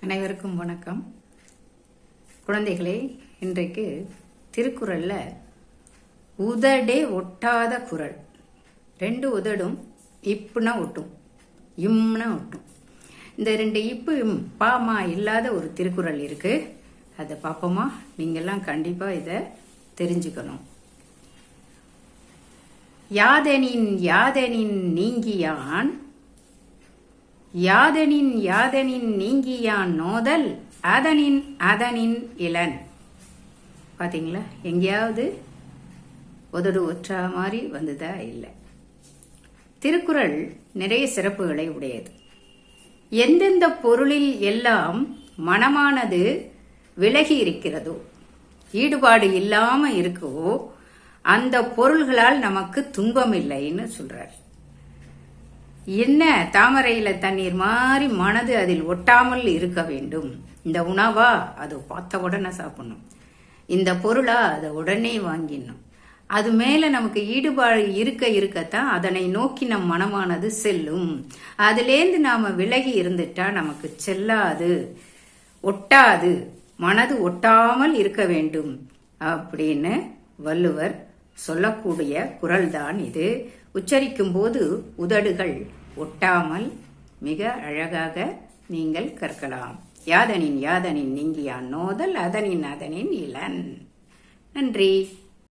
அனைவருக்கும் வணக்கம். குழந்தைகளே, இன்றைக்கு திருக்குறள்ல உதடே ஒட்டாத குறள். ரெண்டு உதடும் இப்புனா ஒட்டும், இம்னா ஒட்டும். இந்த ரெண்டு இப்பு பாமா இல்லாத ஒரு திருக்குறள் இருக்கு. அதை பார்ப்போமா? நீங்கெல்லாம் கண்டிப்பா இதை தெரிஞ்சுக்கணும். யாதெனின் யாதெனின் நீங்கியான், யாதெனின் யாதெனின் நீங்கியான் நோதல் அதனின் அதனின் இளன். பாத்தீங்களா? எங்கேயாவது உதடு ஒற்றா மாதிரி வந்ததா? இல்லை. திருக்குறள் நிறைய சிறப்புகளை உடையது. எந்தெந்த பொருளில் எல்லாம் மனமானது விலகி இருக்கிறதோ, ஈடுபாடு இல்லாம இருக்கோ, அந்த பொருள்களால் நமக்கு துன்பம் இல்லைன்னு சொல்றார். என்ன தாமரையில தண்ணீர் மாதிரி மனது அதில் ஒட்டாமல் இருக்க வேண்டும். இந்த உணவா அது பார்த்த உடனே சாப்பிடணும், இந்த பொருளா அதை உடனே வாங்கிடணும். அது மேல நமக்கு ஈடுபாடு இருக்கத்தான் அதனை நோக்கி நம் மனமானது செல்லும். அதுலேருந்து நாம விலகி இருந்துட்டா நமக்கு செல்லாது, ஒட்டாது. மனது ஒட்டாமல் இருக்க வேண்டும் அப்படின்னு வள்ளுவர் சொல்லக்கூடிய குறள் தான் இது. உச்சரிக்கும் போது உதடுகள் ஒட்டாமல் மிக அழகாக நீங்கள் கற்கலாம். யாதனின் யாதனின் நீங்கியான் நோதல் அதனின் அதனின் இளன். நன்றி.